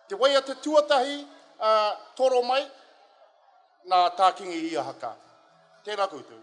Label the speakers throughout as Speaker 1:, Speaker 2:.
Speaker 1: Te waia te tuatahi toro mai, nā tākingi ia haka. Tēnā koutou.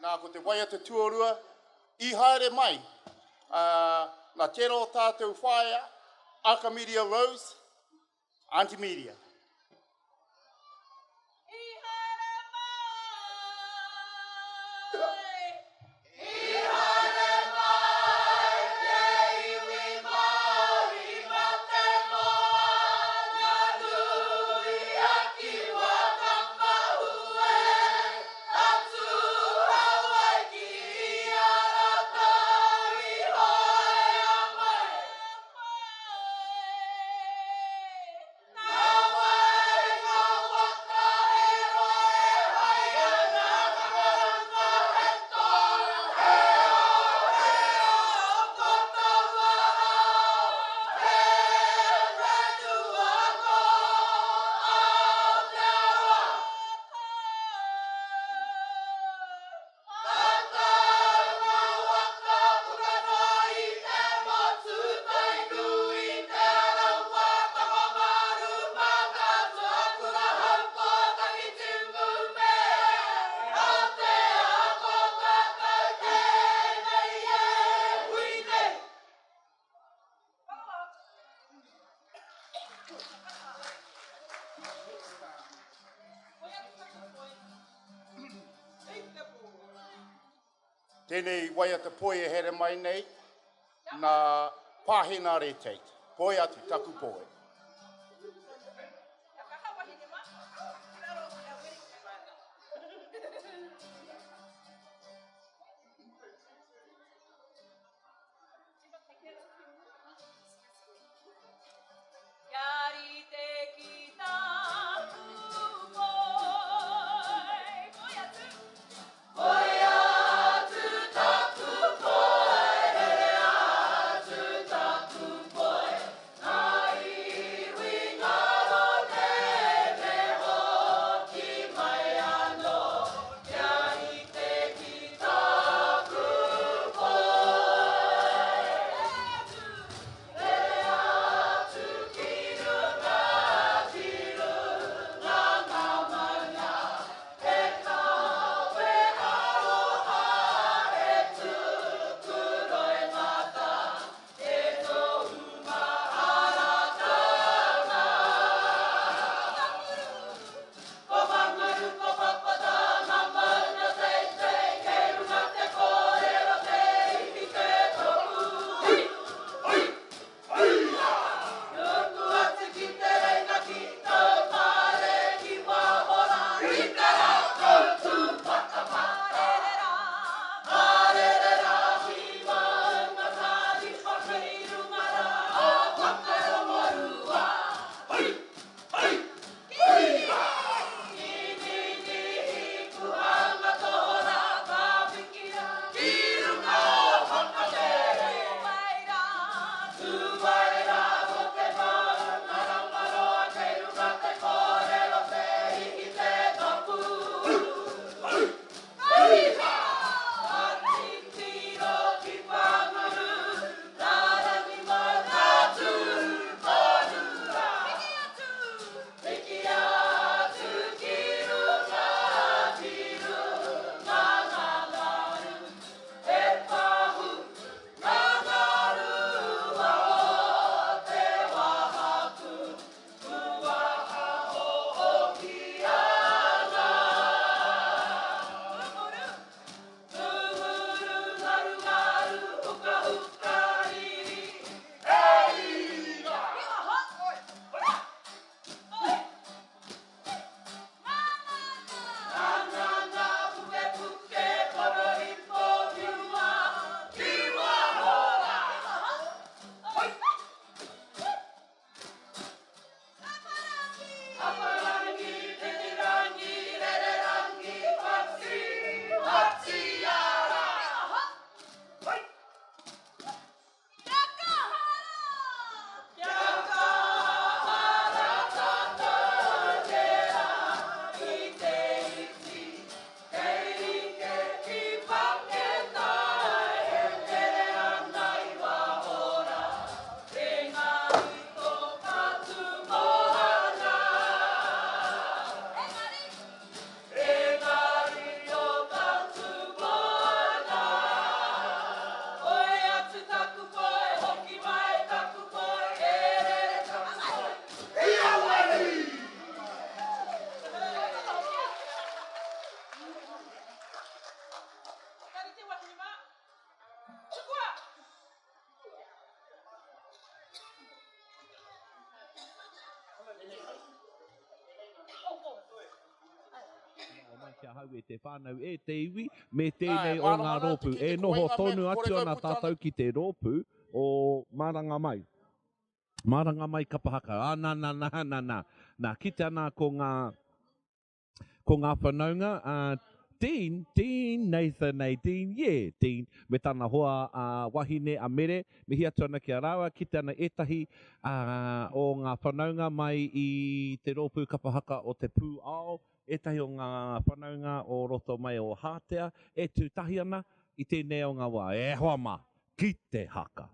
Speaker 1: Nā ko te waia te tuarua, I haere mai, nā tero tātou whaia, Archimedia Rose, Auntie Media. Tēnei waia te poe e here mai nei, nā pāhena retei. Poe atu, taku poe.
Speaker 2: kia hau e te whānau e te iwi, me tēnei o ngā rōpū. E noho tonu atu ana tātou ki te rōpū o Maranga Mai. Maranga Mai kapahaka. Nā, ki te ana ko ngā whanaunga, Dean, Nathan, yeah, Dean, me tana hoa wahine a mere, me hia tōna ki a rawa, ki te ana etahi o ngā whanaunga mai i te rōpū kapahaka o te pū ao, etahi o ngā whanaunga o roto mai o Hātea, e tūtahi ana i tēnei o ngā wā, e hoa mā, ki te haka.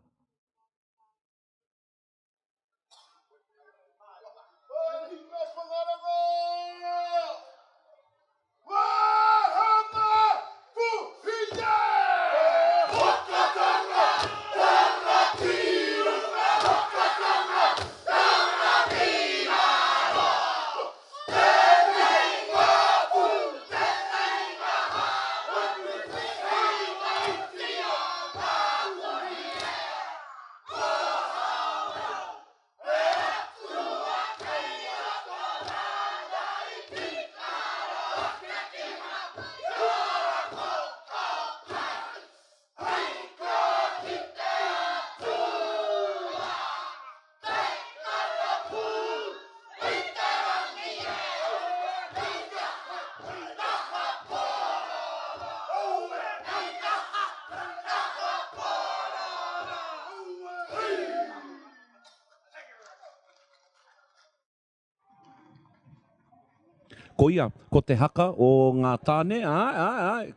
Speaker 2: Ko ia, ko te haka o ngā tāne,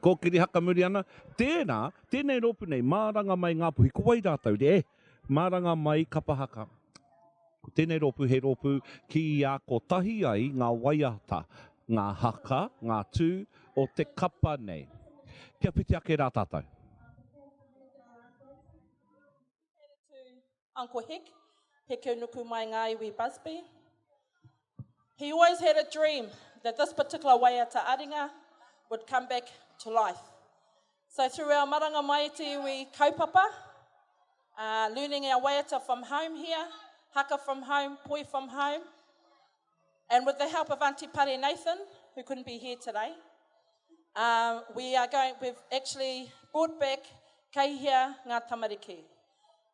Speaker 2: ko kiri haka muri ana, tēnei rōpū nei, Maranga Mai ngā puhi, ko wai rātau, Maranga Mai kapahaka. Ko tēnei rōpū, he rōpū ki a ko tahi ai ngā waiata, ngā haka, ngā tū o te kapa nei. Kia piti ake rā tātou.
Speaker 3: Uncle Hick, Heke Nuku mai ngā iwi Busby. He always had a dream that this particular waiata aringa would come back to life. So through our Maranga Mai te iwi kaupapa, learning our waiata from home here, haka from home, poi from home, and with the help of Auntie Pare Nathan, who couldn't be here today, we've actually brought back Keihia Ngā Tamariki.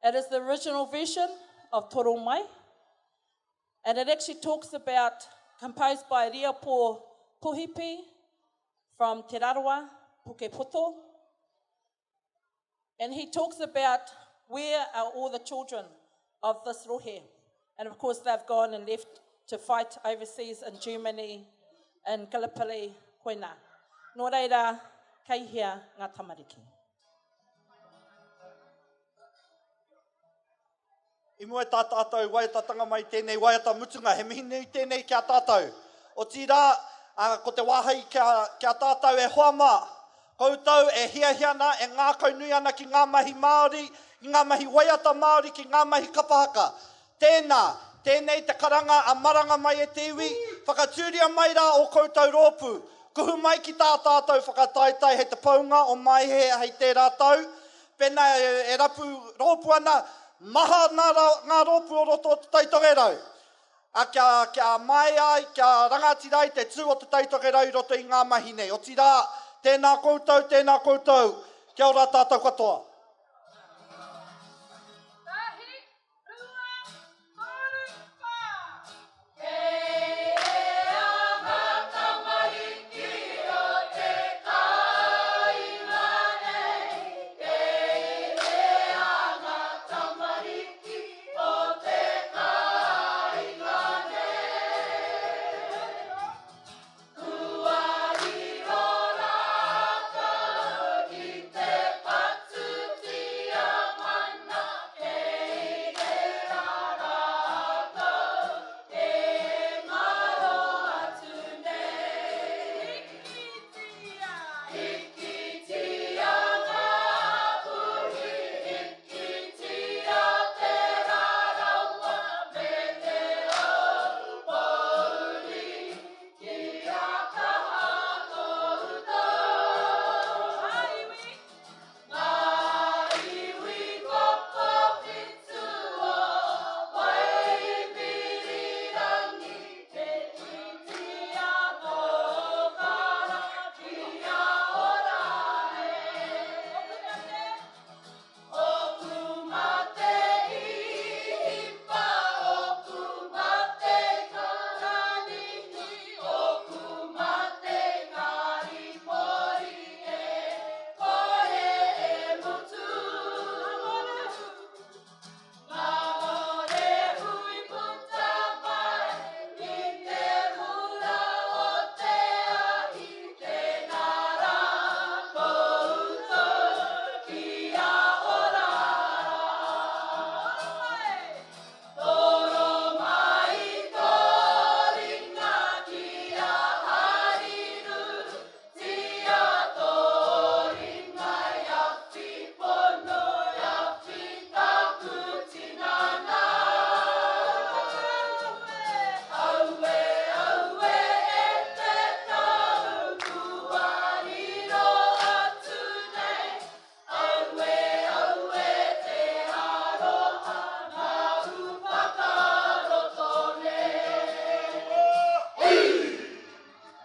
Speaker 3: It is the original version of Toro Mai, and it actually talks about, composed by Riapo Puhipi from Te Rarawa, Pukepoto, and he talks about where are all the children of this rohe. And of course they've gone and left to fight overseas in Germany, in Gallipoli, koina. Nō reira, Keihia Ngā Tamariki.
Speaker 4: I mua tā tātou waiatatanga mai tēnei waiata mutunga, he mihi nui tēnei kia tātou. O tira, ko te wāhai kia tātou e hoa mā. Koutou e hiahiana e ngā kaunui ana ki ngā mahi Māori, ki ngā mahi waiata Māori, ki ngā mahi kapahaka. Tēnei te karanga a Maranga Mai e te iwi, whakatūria mai rā o koutou rōpū. Kuhu mai ki tā tātou whakataitai he te paunga o mai hei te rātou. Pena e rapu rōpū ana, maha ngā rōpū o roto o te taitogerau. Kia mai ai, kia rangatirai te tū o te taitogerau roto i ngā mahi nei. O tira, tēnā koutou, kia ora tātou katoa.